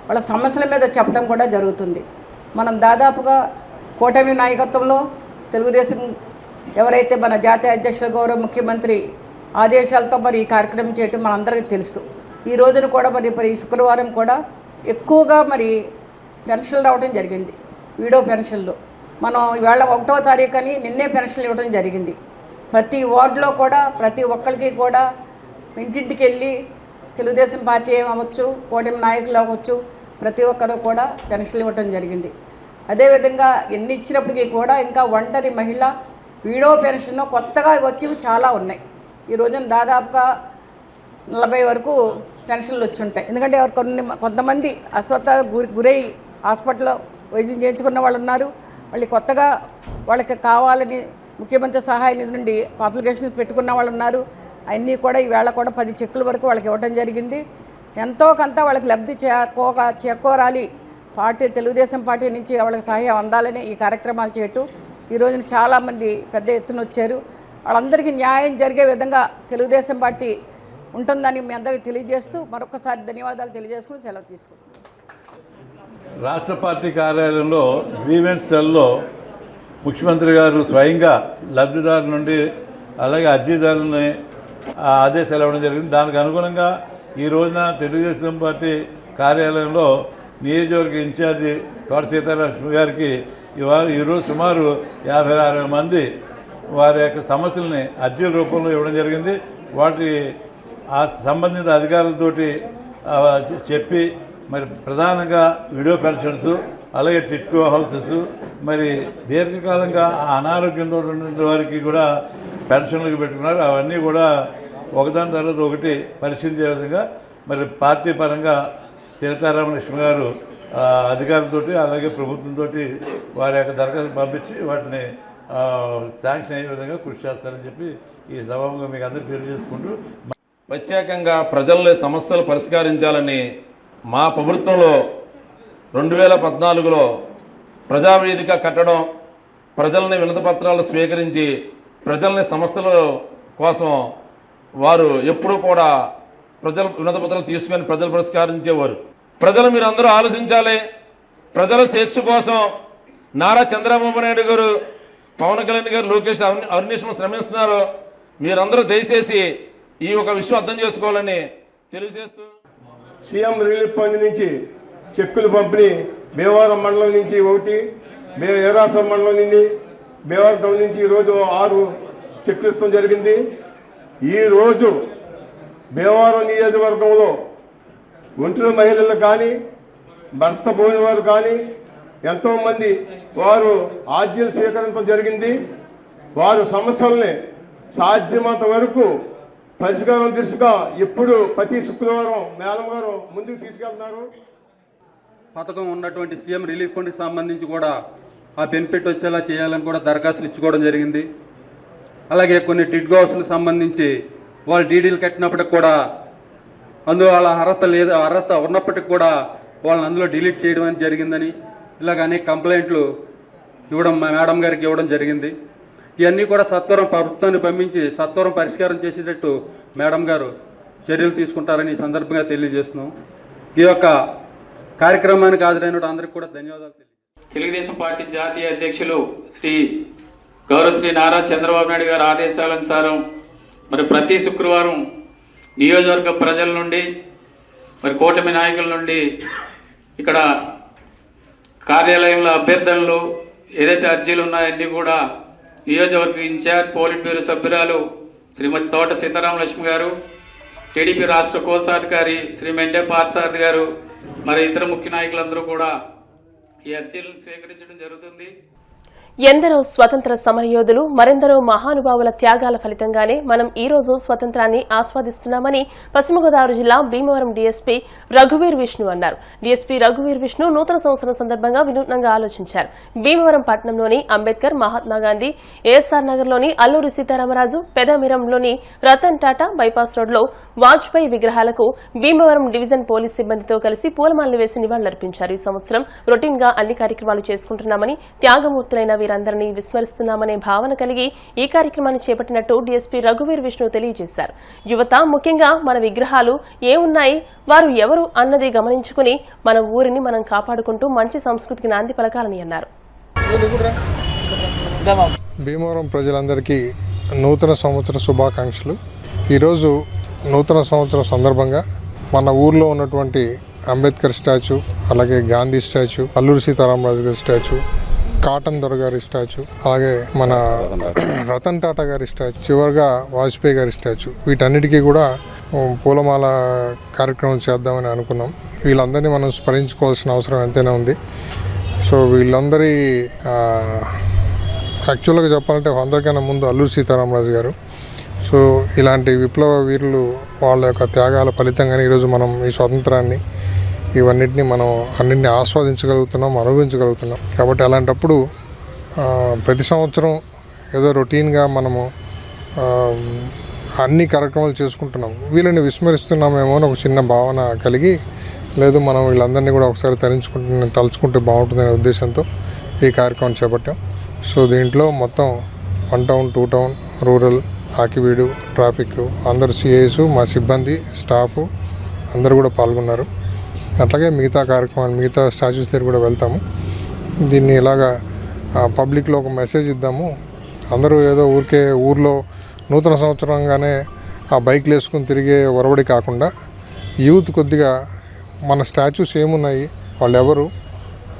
వాళ్ళ సమస్యల మీద చెప్పడం కూడా జరుగుతుంది. మనం దాదాపుగా కూటమి నాయకత్వంలో తెలుగుదేశం ఎవరైతే మన జాతీయ అధ్యక్షుల గౌరవ ముఖ్యమంత్రి ఆదేశాలతో మరి ఈ కార్యక్రమం చేయటం మనందరికీ తెలుసు. ఈ రోజున కూడా మరి ఈ శుక్రవారం కూడా ఎక్కువగా మరి పెన్షన్లు రావడం జరిగింది. వీడో పెన్షన్లు మనం ఇవాళ 1వ తారీఖు అని నిన్నే పెన్షన్లు ఇవ్వడం జరిగింది. ప్రతి వార్డులో కూడా ప్రతి ఒక్కరికి కూడా ఇంటింటికి వెళ్ళి తెలుగుదేశం పార్టీ అవ్వచ్చు, కూటమి నాయకులు అవ్వచ్చు, ప్రతి ఒక్కరు కూడా పెన్షన్లు ఇవ్వడం జరిగింది. అదేవిధంగా ఎన్ని ఇచ్చినప్పటికీ కూడా ఇంకా ఒంటరి మహిళ వీడో పెన్షన్ కొత్తగా వచ్చేవి చాలా ఉన్నాయి. ఈ రోజున దాదాపుగా 40 వరకు పెన్షన్లు వచ్చి ఉంటాయి. ఎందుకంటే కొంతమంది అస్వస్థ గురై హాస్పిటల్లో వైద్యం చేయించుకున్న వాళ్ళు ఉన్నారు. వాళ్ళు కొత్తగా వాళ్ళకి కావాలని ముఖ్యమంత్రి సహాయ నిధి నుండి అప్లికేషన్ పెట్టుకున్న వాళ్ళు ఉన్నారు. అన్నీ కూడా ఈవేళ కూడా 10 చెక్కుల వరకు వాళ్ళకి ఇవ్వడం జరిగింది. ఎంతో కొంత వాళ్ళకి లబ్ధి చేకూరాలి, తెలుగుదేశం పార్టీ నుంచి వాళ్ళకి సహాయం అందాలని ఈ కార్యక్రమాలు చేయటం. ఈ రోజున చాలామంది పెద్ద ఎత్తున వచ్చారు. వాళ్ళందరికీ న్యాయం జరిగే విధంగా తెలుగుదేశం పార్టీ ఉంటుందని మీ అందరికీ తెలియజేస్తూ మరొకసారి ధన్యవాదాలు తెలియజేసుకుని సెలవు తీసుకుంటున్నాను. రాష్ట్ర పార్టీ కార్యాలయంలో గ్రీవెన్స్ సెల్లో ముఖ్యమంత్రి గారు స్వయంగా లబ్ధిదారుల నుండి అలాగే అర్జీదారులని ఆదేశాలు ఇవ్వడం జరిగింది. దానికి అనుగుణంగా ఈ రోజున తెలుగుదేశం పార్టీ కార్యాలయంలో నియోజకవర్గ ఇన్ఛార్జి తోట సీతారామలక్ష్మి గారికి ఈరోజు సుమారు 56 మంది వారి యొక్క సమస్యలని అర్జీల రూపంలో ఇవ్వడం జరిగింది. వాటి ఆ సంబంధిత అధికారులతోటి చెప్పి మరి ప్రధానంగా వీడియో పెన్షన్స్, అలాగే టిట్కో హౌసెస్, మరి దీర్ఘకాలంగా అనారోగ్యంతో ఉన్న వారికి కూడా పెన్షన్లకు పెట్టుకున్నారు. అవన్నీ కూడా ఒకదాని తర్వాత ఒకటి పరిశీలించే విధంగా మరి పార్టీ పరంగా సీతారామలక్ష్మి గారు అధికారులతో అలాగే ప్రభుత్వంతో వారి యొక్క దరఖాస్తు పంపించి వాటిని శాంక్షన్ అయ్యే విధంగా కృషి చేస్తారని చెప్పి ఈ సభలో మీకు అందరికీ తెలియజేసుకుంటూ, ప్రత్యేకంగా ప్రజల సమస్యలు పరిష్కరించాలని మా ప్రభుత్వంలో 2014లో ప్రజావేదిక కట్టడం, ప్రజల్ని వినతిపత్రాలు స్వీకరించి ప్రజల్ని సమస్యల కోసం వారు ఎప్పుడూ కూడా ప్రజల వినతిపత్రాలు తీసుకొని ప్రజలు పరిష్కరించేవారు. ప్రజలు మీరందరూ ఆలోచించాలి. ప్రజల స్వేచ్ఛ కోసం నారా చంద్రబాబు నాయుడు గారు, పవన్ కళ్యాణ్ గారు, లోకేష్ అవినీశ్వరం శ్రమిస్తున్నారు. మీరందరూ దయచేసి ఈ ఒక విషయం అర్థం చేసుకోవాలని తెలియజేస్తూ, సీఎం రిలీఫ్ ఫండ్ నుంచి చెక్కులు పంపిణీ భీమవరం మండలం నుంచి 1, ఏరాసం మండలం నుండి భీమవరం టౌన్ నుంచి ఈరోజు 6 చెక్కులు ఇవ్వడం జరిగింది. ఈరోజు భీమవరం నియోజకవర్గంలో ఒంటరి మహిళలు కానీ భర్త పోయిన వారు కానీ ఎంతోమంది వారు ఆర్జీలు స్వీకరించడం జరిగింది. వారు సమస్యల్ని సాధ్యమంత వరకు పరిష్కారం దిశగా ఇప్పుడు ప్రతి శుక్రవారం మేడం గారు ముందుకు తీసుకెళ్తున్నారు. పథకం ఉన్నటువంటి సీఎం రిలీఫ్ ఫండ్కి సంబంధించి కూడా ఆ బెనిఫిట్ వచ్చేలా చేయాలని కూడా దరఖాస్తులు ఇచ్చుకోవడం జరిగింది. అలాగే కొన్ని టిడ్ హౌస్లకు సంబంధించి వాళ్ళు డీడీలు కట్టినప్పటికి కూడా అందులో వాళ్ళ అర్హత ఉన్నప్పటికి కూడా వాళ్ళని అందులో డిలీట్ చేయడం అని జరిగిందని ఇలాగ అనేక కంప్లైంట్లు ఇవ్వడం మా మేడం గారికి ఇవ్వడం జరిగింది. ఇవన్నీ కూడా సత్వరం ప్రభుత్వాన్ని పంపించి సత్వరం పరిష్కారం చేసేటట్టు మేడం గారు చర్యలు తీసుకుంటారని ఈ సందర్భంగా తెలియజేస్తున్నాం. ఈ యొక్క కార్యక్రమానికి హాజరైన అందరికీ కూడా ధన్యవాదాలు. తెలుగుదేశం పార్టీ జాతీయ అధ్యక్షులు గౌరవశ్రీ నారా చంద్రబాబు నాయుడు గారి ఆదేశాలనుసారం మరి ప్రతి శుక్రవారం నియోజకవర్గ ప్రజల నుండి మరి కూటమి నాయకుల నుండి ఇక్కడ కార్యాలయంలో అభ్యర్థనలు ఏదైతే అర్జీలు ఉన్నాయో అన్నీ కూడా నియోజకవర్గ ఇన్ఛార్జ్ పోలిట్ బ్యూరో సభ్యురాలు శ్రీమతి తోట సీతారామలక్ష్మి గారు, టీడీపీ రాష్ట్ర కోశాధికారి శ్రీ మెండే పార్సారథి గారు, మరి ఇతర ముఖ్య నాయకులందరూ కూడా ఈ అర్జీలను స్వీకరించడం జరుగుతుంది. ఎందరో స్వతంత్ర సమరయోధులు, మరెందరో మహానుభావుల త్యాగాల ఫలితంగానే మనం ఈ రోజు స్వతంత్రాన్ని ఆస్వాదిస్తున్నామని పశ్చిమ గోదావరి జిల్లా భీమవరం డీఎస్పీ రఘువీర్ విష్ణు అన్నారు. డీఎస్పీ రఘువీర్ విష్ణు నూతన సంవత్సరం సందర్భంగా వినూత్నంగా ఆలోచించారు. భీమవరం పట్టణంలోని అంబేద్కర్, మహాత్మాగాంధీ, ఏఎస్ఆర్ నగర్లోని అల్లూరి సీతారామరాజు, పెదమిరంలోని రతన్ టాటా బైపాస్ రోడ్లో వాజ్పేయి విగ్రహాలకు భీమవరం డివిజన్ పోలీస్ సిబ్బందితో కలిసి పూలమాలలు వేసి నివాళులర్పించారు. ఈ సంవత్సరం రొటీన్ గా అన్ని కార్యక్రమాలు చేసుకుంటున్నామని, త్యాగమూర్తులైన వీరందరినీ విస్మరిస్తున్నామనే భావన కలిగి ఈ కార్యక్రమాన్ని చేపట్టినట్టు డీఎస్పీ రఘువీర్ విష్ణు తెలియజేశారు. యువత ముఖ్యంగా మన విగ్రహాలు ఏమున్నాయి, వారు ఎవరు అన్నది గమనించుకుని మన ఊరిని మనం కాపాడుకుంటూ మంచి సంస్కృతికి నాంది పలకాలని అన్నారు. భీమవరం ప్రజలందరికీ నూతన సంవత్సర శుభాకాంక్షలు. ఈరోజు నూతన సంవత్సరం సందర్భంగా మన ఊర్లో ఉన్నటువంటి అంబేద్కర్ స్టాచ్యూ, అలాగే గాంధీ స్టాచ్యూ, అల్లూరి సీతారామరాజు గారి స్టాచ్యూ, కాటన్ దొర గారి స్టాచ్యూ, అలాగే మన రతన్ టాటా గారి స్టాచ్యూ, చివరిగా వాజ్పేయి గారి స్టాచ్యూ, వీటన్నిటికీ కూడా పూలమాల కార్యక్రమం చేద్దామని అనుకున్నాం. వీళ్ళందరినీ మనం స్మరించుకోవాల్సిన అవసరం ఎంతైనా ఉంది. సో వీళ్ళందరి యాక్చువల్గా చెప్పాలంటే అందరికన్నా ముందు అల్లూరి సీతారామరాజు గారు. సో ఇలాంటి విప్లవ వీరులు వాళ్ళ యొక్క త్యాగాల ఫలితంగానే ఈరోజు మనం ఈ స్వాతంత్రాన్ని ఇవన్నిటిని మనం అన్నింటినీ ఆస్వాదించగలుగుతున్నాం, అనుభవించగలుగుతున్నాం. కాబట్టి అలాంటప్పుడు ప్రతి సంవత్సరం ఏదో రొటీన్గా మనము అన్ని కార్యక్రమాలు చేసుకుంటున్నాం, వీళ్ళని విస్మరిస్తున్నామేమో అని ఒక చిన్న భావన కలిగి, లేదు మనం వీళ్ళందరినీ కూడా ఒకసారి తలుచుకుంటే బాగుంటుందనే ఉద్దేశంతో ఈ కార్యక్రమం చేపట్టాం. సో దీంట్లో మొత్తం 1 town, 2 town, rural, Akividu, traffic అందరు సిఐస్, మా సిబ్బంది, స్టాఫ్ అందరూ కూడా పాల్గొన్నారు. అట్లాగే మిగతా కార్యక్రమాలు, మిగతా స్టాచ్యూస్ దగ్గర కూడా వెళ్తాము. దీన్ని ఇలాగా పబ్లిక్లో ఒక మెసేజ్ ఇద్దాము. అందరూ ఏదో ఊర్లో నూతన సంవత్సరంగానే ఆ బైక్లు వేసుకుని తిరిగే ఒరవడి కాకుండా యూత్ కొద్దిగా మన స్టాచ్యూస్ ఏమున్నాయి, వాళ్ళు ఎవరు,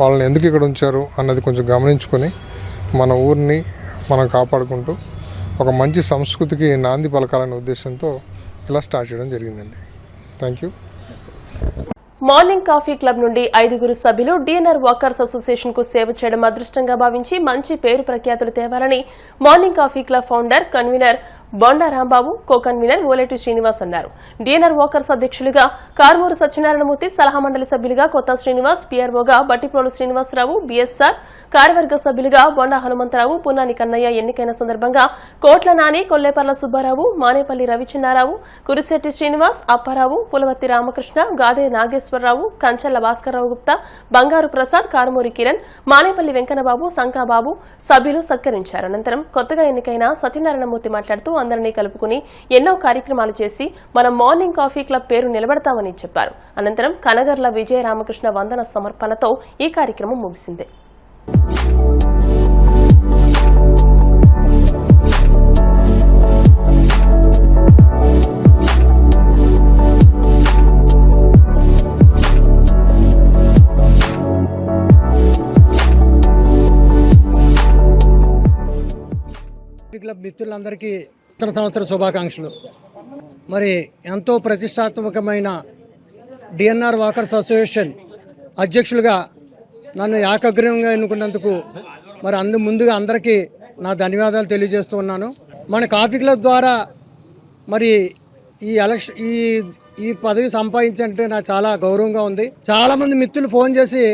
వాళ్ళని ఎందుకు ఇక్కడ ఉంచారు అన్నది కొంచెం గమనించుకొని మన ఊరిని మనం కాపాడుకుంటూ ఒక మంచి సంస్కృతికి నాంది పలకాలనే ఉద్దేశంతో ఇలా స్టార్ట్ చేయడం జరిగిందండి. Thank you. Morning coffee club నుండి 5 సభ్యులు డిఎన్ఆర్ వాకర్స్ అసోసియేషన్ కు సేవ చేయడం అదృష్టంగా భావించి మంచి పేరు ప్రఖ్యాతులు తేవాలని morning coffee club founder, convener Bonda Rambabu, co convener Oleti Srinivas అన్నారు. డిఎన్ఆర్ వాకర్స్ అధ్యక్షులుగా కార్మూరు సత్యనారాయణమూర్తి, సలహా మండలి సభ్యులుగా కొత్త శ్రీనివాస్, పిఆర్ఓగా బట్టిప్రోలు శ్రీనివాసరావు, బిఎస్ఆర్ కార్యవర్గ సభ్యులుగా బొండా హనుమంతరావు, పున్నాని కన్నయ్య ఎన్నికైన సందర్భంగా కోట్ల నాని, కొల్లేపర్ల సుబ్బారావు, మానేపల్లి రవిచిన్నారావు, కురిశెట్టి శ్రీనివాస్, అప్పారావు, పులవర్తి రామకృష్ణ, గాదే నాగేశ్వరరావు, కంచల్ల భాస్కర్రావు గుప్తా, బంగారు ప్రసాద్, కారుమూరి కిరణ్, మానేపల్లి వెంకన్నబాబు, సంకాబాబు సభ్యులు సత్కరించారు. అనంతరం కొత్తగా ఎన్నికైన సత్యనారాయణమూర్తి మాట్లాడుతూ అందరినీ కలుపుకుని ఎన్నో కార్యక్రమాలు చేసి మనం మార్నింగ్ కాఫీ క్లబ్ పేరు నిలబెడతామని చెప్పారు. అనంతరం కనగర్ల విజయ రామకృష్ణ వందన సమర్పణతో ఈ కార్యక్రమం ముగిసింది. క్లబ్ మిత్రులందరికీ నూతన సంవత్సర శుభాకాంక్షలు. మరి ఎంతో ప్రతిష్టాత్మకమైన డిఎన్ఆర్ వాకర్స్ అసోసియేషన్ అధ్యక్షులుగా నన్ను ఏకగ్రీవంగా ఎన్నుకున్నందుకు మరి ముందుగా అందరికీ నా ధన్యవాదాలు తెలియజేస్తూ ఉన్నాను. మన కాఫీ క్లబ్ ద్వారా మరి ఈ పదవి సంపాదించాలంటే నాకు చాలా గౌరవంగా ఉంది. చాలామంది మిత్రులు ఫోన్ చేసి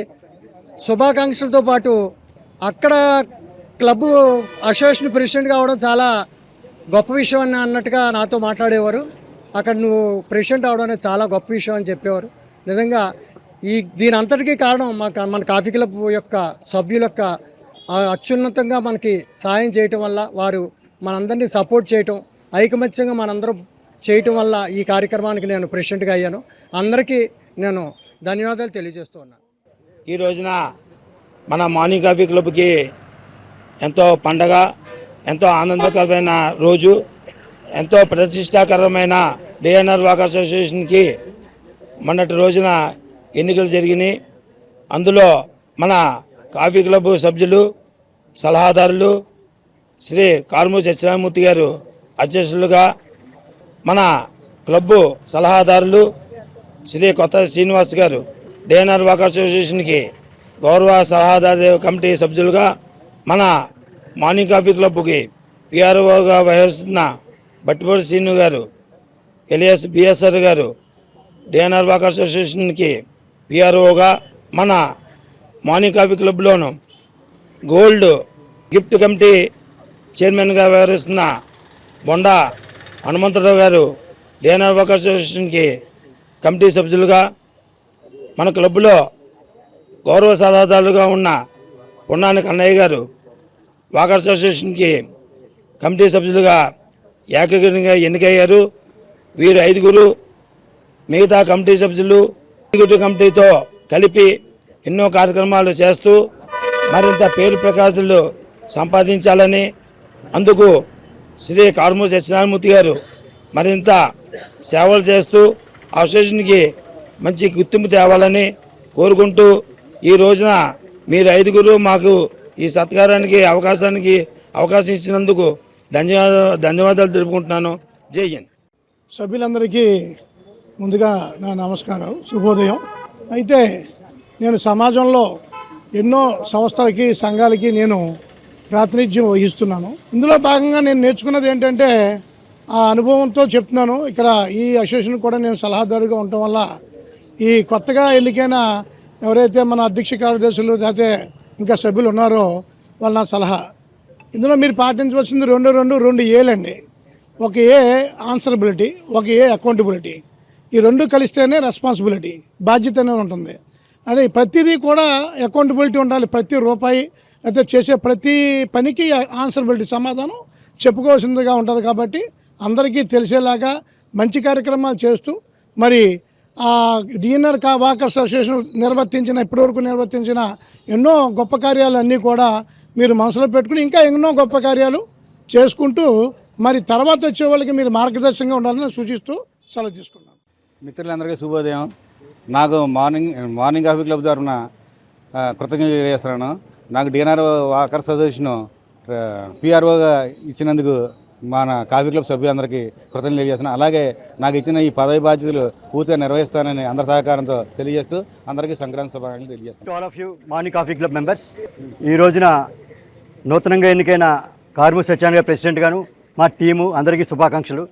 శుభాకాంక్షలతో పాటు అక్కడ క్లబ్ అసోసియేషన్ ప్రెసిడెంట్ కావడం చాలా గొప్ప విషయం అని అన్నట్టుగా నాతో మాట్లాడేవారు. అక్కడ నువ్వు ప్రెసిడెంట్ అవడం అనేది చాలా గొప్ప విషయం అని చెప్పేవారు. నిజంగా దీని అంతటికీ కారణం మన కాఫీ క్లబ్ యొక్క సభ్యుల యొక్క అత్యున్నతంగా మనకి సాయం చేయటం వల్ల, వారు మనందరినీ సపోర్ట్ చేయటం, ఐకమత్యంగా మనందరం చేయటం వల్ల ఈ కార్యక్రమానికి నేను ప్రెసిడెంట్గా అయ్యాను. అందరికీ నేను ధన్యవాదాలు తెలియజేస్తూ ఉన్నాను. ఈ రోజున మన మార్నింగ్ కాఫీ క్లబ్కి ఎంతో పండగ, ఎంతో ఆనందకరమైన రోజు, ఎంతో ప్రతిష్టాకరమైన డిఎన్ఆర్ వాకర్స్ అసోసియేషన్కి మొన్నటి రోజున ఎన్నికలు జరిగినాయి. అందులో మన కాఫీ క్లబ్ సభ్యులు, సలహాదారులు శ్రీ కారుమూరి సత్యనారాయణమూర్తి గారు అధ్యక్షులుగా, మన క్లబ్బు సలహాదారులు శ్రీ కొత్త శ్రీనివాస్ గారు డిఎన్ఆర్ వాకర్స్ అసోసియేషన్కి గౌరవ సలహాదారు కమిటీ సభ్యులుగా, మన మార్నింగ్ కాఫీ క్లబ్కి పిఆర్ఓగా వ్యవహరిస్తున్న Battipudi Srinu garu, alias BSR garu DNR walkers అసోసియేషన్కి పిఆర్ఓగా, మన మార్నింగ్ కాఫీ క్లబ్లోను గోల్డ్ గిఫ్ట్ కమిటీ చైర్మన్గా వ్యవహరిస్తున్న బొండా హనుమంతరావు గారు డిఎన్ఆర్ వాకర్స్ అసోసియేషన్కి కమిటీ సభ్యులుగా, మన క్లబ్లో గౌరవ సలహాదారులుగా ఉన్న పొన్నాని కన్నయ్య గారు వాకర్స్ అసోసియేషన్కి కమిటీ సభ్యులుగా ఏకగ్రీవంగా ఎన్నికయ్యారు. వీరు 5 మిగతా కమిటీ సభ్యులు ఎగ్జిక్యూటివ్ కమిటీతో కలిపి ఎన్నో కార్యక్రమాలు చేస్తూ మరింత పేరు ప్రఖ్యాతులు సంపాదించాలని, అందుకు శ్రీ కారుమూరి సత్యనారాయణమూర్తి గారు మరింత సేవలు చేస్తూ అసోసియేషన్కి మంచి గుర్తింపు తేవాలని కోరుకుంటూ, ఈ రోజున మీరు 5 మాకు ఈ సత్కారానికి అవకాశం ఇచ్చినందుకు ధన్యవాదాలు తెలుపుకుంటున్నాను. జై హింద్. సభ్యులందరికీ ముందుగా నా నమస్కారం, శుభోదయం. అయితే నేను సమాజంలో ఎన్నో సంస్థలకి, సంఘాలకి నేను ప్రాతినిధ్యం వహిస్తున్నాను. ఇందులో భాగంగా నేను నేర్చుకున్నది ఏంటంటే, ఆ అనుభవంతో చెప్తున్నాను. ఇక్కడ ఈ అసోసియేషన్ కూడా నేను సలహాదారుగా ఉండటం వల్ల ఈ కొత్తగా ఎన్నికైన ఎవరైతే మన అధ్యక్ష కార్యదర్శులు లేకపోతే ఇంకా సభ్యులు ఉన్నారో వాళ్ళ నా సలహా, ఇందులో మీరు పాటించవలసింది 2 ఏలండి. ఒక ఏ ఆన్సరబిలిటీ, ఒక ఏ అకౌంటబిలిటీ. ఈ 2 కలిస్తేనే రెస్పాన్సిబిలిటీ, బాధ్యత అనేది ఉంటుంది. అని ప్రతిదీ కూడా అకౌంటబిలిటీ ఉండాలి. ప్రతి రూపాయి అయితే చేసే ప్రతి పనికి ఆన్సరబిలిటీ, సమాధానం చెప్పుకోవాల్సిందిగా ఉంటుంది. కాబట్టి అందరికీ తెలిసేలాగా మంచి కార్యక్రమాలు చేస్తూ, మరి డిఎన్ఆర్ వాకర్స్ అసోసియేషన్ ఇప్పటివరకు నిర్వర్తించిన ఎన్నో గొప్ప కార్యాలు అన్నీ కూడా మీరు మనసులో పెట్టుకుని ఇంకా ఎన్నో గొప్ప కార్యాలు చేసుకుంటూ, మరి తర్వాత వచ్చే వాళ్ళకి మీరు మార్గదర్శకంగా ఉండాలని సూచిస్తూ సెలవు తీసుకున్నాను. మిత్రులందరికీ శుభోదయం. నాకు మార్నింగ్ కాఫీ క్లబ్ తరఫున కృతజ్ఞతలు తెలియజేస్తున్నాను. నాకు డిఎన్ఆర్ వాకర్స్ అసోసియేషన్ పిఆర్ఓగా ఇచ్చినందుకు మన కాఫీ క్లబ్ సభ్యులందరికీ కృతజ్ఞతలు తెలియజేస్తున్నాను. అలాగే నాకు ఇచ్చిన ఈ పదవి బాధ్యతలు పూర్తిగా నిర్వహిస్తానని అందరి సహకారంతో తెలియజేస్తూ అందరికీ సంక్రాంతి శుభాకాంక్షలు తెలియజేస్తాను. All of you morning coffee club members, ఈ రోజున నూతనంగా ఎన్నికైన కారుమూరి సత్యనారాయణ ప్రెసిడెంట్ గాను మా టీము అందరికీ శుభాకాంక్షలు.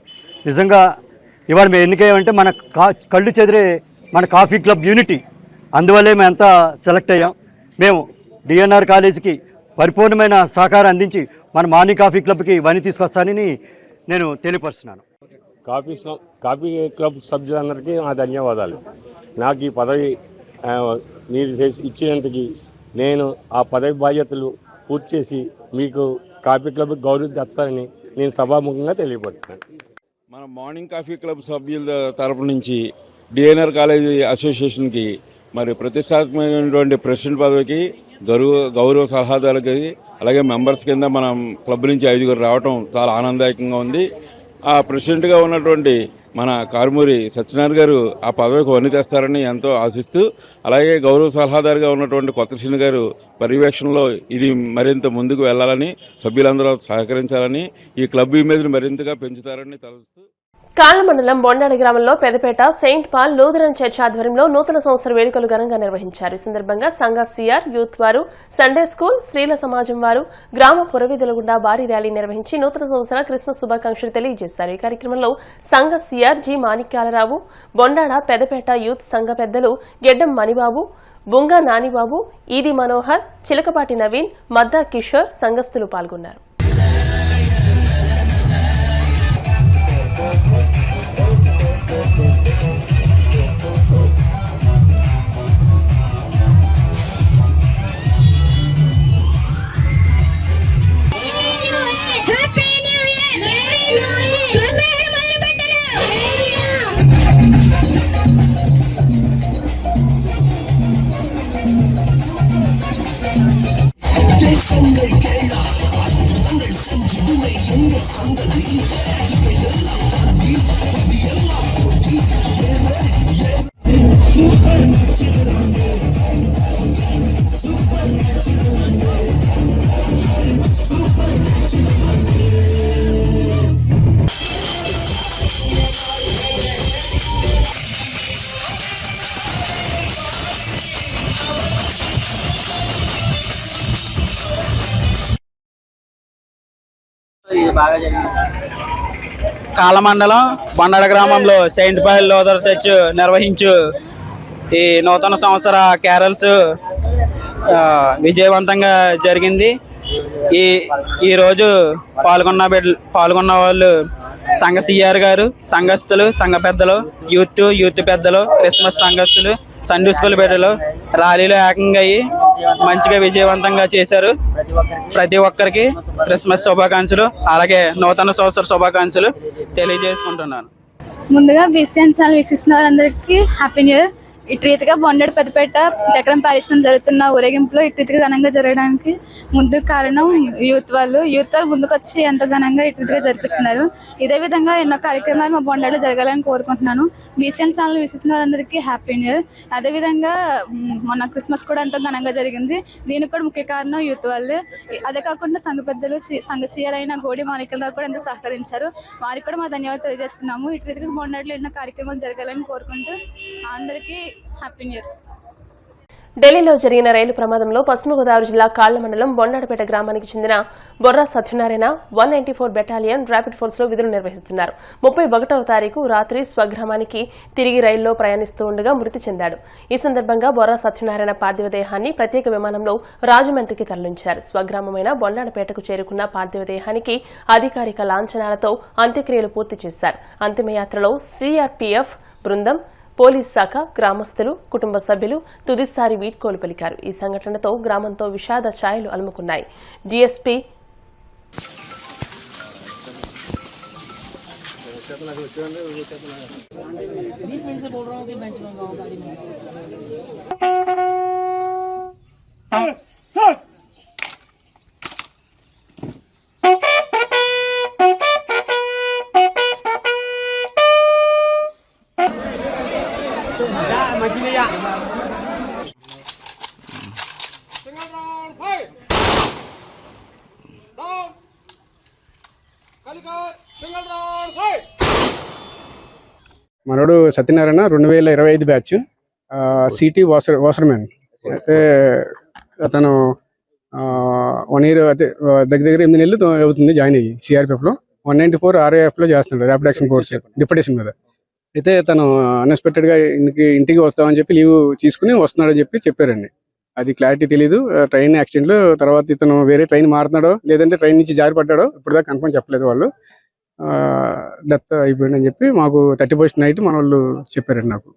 నిజంగా ఇవాళ మేము ఎన్నికయ్యామంటే మన కళ్ళు చెదిరే మన కాఫీ క్లబ్ యూనిటీ, అందువల్లే మేము అంతా సెలెక్ట్ అయ్యాం. మేము డిఎన్ఆర్ కాలేజీకి పరిపూర్ణమైన సహకారం అందించి మన మార్నింగ్ కాఫీ క్లబ్కి ఇవన్నీ తీసుకొస్తానని నేను తెలియపరుస్తున్నాను. కాఫీ క్లబ్ సభ్యులందరికీ నా ధన్యవాదాలు. నాకు ఈ పదవి మీరు ఇచ్చినందుకు నేను ఆ పదవి బాధ్యతలు పూర్తి చేసి మీకు కాఫీ క్లబ్ గౌరవం తెస్తానని నేను సభాముఖంగా తెలియపడుతున్నాను. మన మార్నింగ్ కాఫీ క్లబ్ సభ్యుల తరపు నుంచి డిఎన్ఆర్ కాలేజీ అసోసియేషన్కి మరి ప్రతిష్టాత్మకమైనటువంటి ప్రెసిడెంట్ పదవికి గౌరవ సలహాదారులకి అలాగే మెంబర్స్ కింద మనం క్లబ్ నుంచి 5 రావటం చాలా ఆనందదాయకంగా ఉంది. ఆ ప్రెసిడెంట్గా ఉన్నటువంటి మన కారుమూరి సత్యనారాయణ గారు ఆ పదవికి వన్నె తెస్తారని ఎంతో ఆశిస్తూ, అలాగే గౌరవ సలహాదారుగా ఉన్నటువంటి కొత్త శ్రీను గారు పర్యవేక్షణలో ఇది మరింత ముందుకు వెళ్ళాలని, సభ్యులందరూ సహకరించాలని, ఈ క్లబ్ ఇమేజ్ని మరింతగా పెంచుతారని తలుస్తూ, కాళ్ళ మండలం బొండాడ గ్రామంలో Pedapeta Saint Paul Lutheran church ఆధ్వర్యంలో నూతన సంవత్సర వేడుకలు ఘనంగా నిర్వహించారు. ఈ సందర్భంగా సంఘ సిఆర్ యూత్ వారు, సండే స్కూల్, స్త్రీల సమాజం వారు గ్రామ పురవీధుల గుండా భారీ ర్యాలీ నిర్వహించి నూతన సంవత్సర క్రిస్మస్ శుభాకాంక్షలు తెలియజేశారు. ఈ కార్యక్రమంలో సంఘ CR G Manikyalarao, Bondada Pedapeta youth సంఘ పెద్దలు గెడ్డం మణిబాబు, బుంగా నానిబాబు, ఈది మనోహర్, చిలకపాటి నవీన్, మద్దా కిషోర్ సంఘస్థులు పాల్గొన్నారు. కాలమండలం బొండాడ గ్రామంలో సెయింట్ పాల్ లోదర్ చర్చ్ నిర్వహించు ఈ నూతన సంవత్సర క్యారల్స్ విజయవంతంగా జరిగింది. ఈరోజు పాల్గొన్న వాళ్ళు సంఘ సిఆర్ గారు, సంఘస్థులు, సంఘ పెద్దలు, యూత్ పెద్దలు, క్రిస్మస్ సంఘస్థులు, సండే స్కూల్ బిడ్డలు ర్యాలీలో ఏకంగా అయ్యి మంచిగా విజయవంతంగా చేశారు. ప్రతి ఒక్కరికి క్రిస్మస్ శుభాకాంక్షలు అలాగే నూతన సంవత్సర శుభాకాంక్షలు తెలియజేసుకుంటున్నాను. ముందుగా బీసీఎన్ ఛానల్ వీక్షిస్తున్న వారందరికీ హ్యాపీ న్యూ ఇయర్. ఇటు రీతిగా బొండాడ పెద్దపేట చక్రం పారిశ్రమ జరుగుతున్న ఊరేగింపులో ఇటు రీతిగా ఘనంగా జరగడానికి ముందు కారణం యూత్ వాళ్ళు ముందుకు వచ్చి ఎంతో ఘనంగా ఇటు రీతిగా జరిపిస్తున్నారు. ఇదే విధంగా ఎన్నో కార్యక్రమాలు మా బొండాడలో జరగాలని కోరుకుంటున్నాను. బీసీఎన్ ఛానల్ వీక్షిస్తున్న వారందరికీ హ్యాపీ న్యూ ఇయర్. అదేవిధంగా మొన్న క్రిస్మస్ కూడా ఎంతో ఘనంగా జరిగింది. దీనికి కూడా ముఖ్య కారణం యూత్ వాళ్ళే. అదే కాకుండా సంఘ పెద్దలు, సంఘ సీఆర్ అయిన గోడి మాణిక్యరావు కూడా ఎంతో సహకరించారు. వారికి కూడా మా ధన్యవాదాలు తెలియజేస్తున్నాము. ఇటు రీతిగా బొండాడలో ఎన్నో కార్యక్రమాలు జరగాలని కోరుకుంటూ అందరికీ హ్యాపీ న్యూ ఇయర్. ఢిల్లీలో జరిగిన రైలు ప్రమాదంలో పశ్చిమ గోదావరి జిల్లా కాళ్ల మండలం బొండాడపేట గ్రామానికి చెందిన Borra Satyanarayana 194 battalion rapid force లో విధులు నిర్వహిస్తున్నారు. 31వ తారీఖు రాత్రి స్వగ్రామానికి తిరిగి రైల్లో ప్రయాణిస్తూ ఉండగా మృతి చెందాడు. ఈ సందర్భంగా బొర్రా సత్యనారాయణ పార్థివ దేహాన్ని ప్రత్యేక విమానంలో రాజమండ్రికి తరలించారు. స్వగ్రామమైన బొండాడపేటకు చేరుకున్న పార్థివ దేహానికి అధికారిక లాంఛనాలతో అంత్యక్రియలు పూర్తి చేశారు. అంతిమయాత్రలో సిఆర్పీఎఫ్ బృందం, పోలీస్ శాఖ, గ్రామస్తులు, కుటుంబ సభ్యులు తుదిసారి వీడ్కోలు పలికారు. ఈ సంఘటనతో గ్రామంతో విషాద ఛాయలు అలుముకున్నాయి. డీఎస్పీ మనోడు సత్యనారాయణ 2025 బ్యాచ్ సిటీ వాసర్మెన్ అయితే అతను 1 ఇయర్ అయితే దగ్గర 8 నెలలు అవుతుంది జాయిన్ అయ్యి సిఆర్పిఎఫ్లో 194 RAFలో చేస్తున్నాడు ర్యాపిడ్ యాక్షన్ ఫోర్స్ డిప్యూటేషన్ మీద. అయితే తను అన్ఎక్స్పెక్టెడ్గా ఇంటికి వస్తామని చెప్పి లీవ్ తీసుకుని వస్తున్నాడని చెప్పారండి. అది క్లారిటీ తెలీదు. ట్రైన్ యాక్సిడెంట్లో తర్వాత ఇతను వేరే ట్రైన్ మారుతున్నాడో లేదంటే ట్రైన్ నుంచి జారిపడ్డాడో ఇప్పటిదాకా కన్ఫర్మ్ చెప్పలేదు వాళ్ళు. డెత్ అయిపోయింది అని చెప్పి మాకు 31st నైట్ మన వాళ్ళు చెప్పారండి. నాకు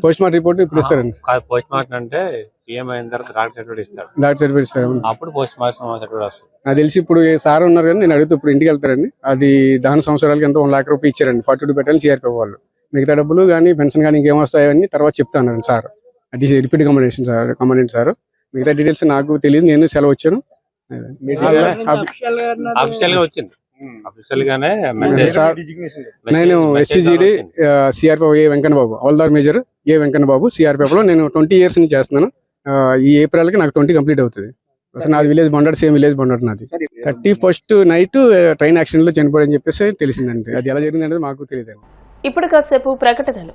పోస్ట్ మార్టం రిపోర్ట్ ఇప్పుడు ఇస్తారండి. పోస్ట్ మార్టం అంటే పిఎం అయిన తర్వాత డాక్టర్ సర్టిఫికేట్ ఇస్తారు. డాక్టర్ సర్టిఫికేట్ ఇస్తారు. అప్పుడు పోస్ట్ మార్టం సర్టిఫికేట్ వస్తుంది. నాకు తెలిసి ఇప్పుడు సార్ ఉన్నారు కానీ నేను అడుగుతూ ఇప్పుడు ఇంటికి వెళ్తారండి. అది దాని సంవత్సరాలకి ఎంతో 1 lakh రూపాయలు ఇచ్చారండి 42 బెటాలియన్ సిఆర్పీఎఫ్ వాళ్ళు. మిగతా డబ్బులు కానీ పెన్షన్ కానీ ఇంకేం వస్తాయని తర్వాత చెప్తాను సార్. Deputy commandant sir. మిగతా డీటెయిల్స్ నాకు తెలియదు. నేను సెలవు వచ్చాను. అఫీషియల్ గా వచ్చింది. అఫీషియల్ గానే నేను SCGD సిఆర్పిఎఫ్ ఏ వెంకన్న బాబు, హవల్దార్ మేజర్ ఏ వెంకన్న బాబు సిఆర్పిఎఫ్ లో నేను 20 years నుంచి చేస్తున్నాను. ఈ ఏప్రిల్ కి నాకు 20 కంప్లీట్ అవుతుంది. నాది village Bondadu, same village Bondadu నాది. 31st నైట్ ట్రైన్ యాక్సిడెంట్ లో చనిపోయాడని చెప్పేసి తెలిసిందండి. అది ఎలా జరిగింది అనేది మాకు తెలియదు. ఇప్పుడు కాసేపు ప్రకటనలు.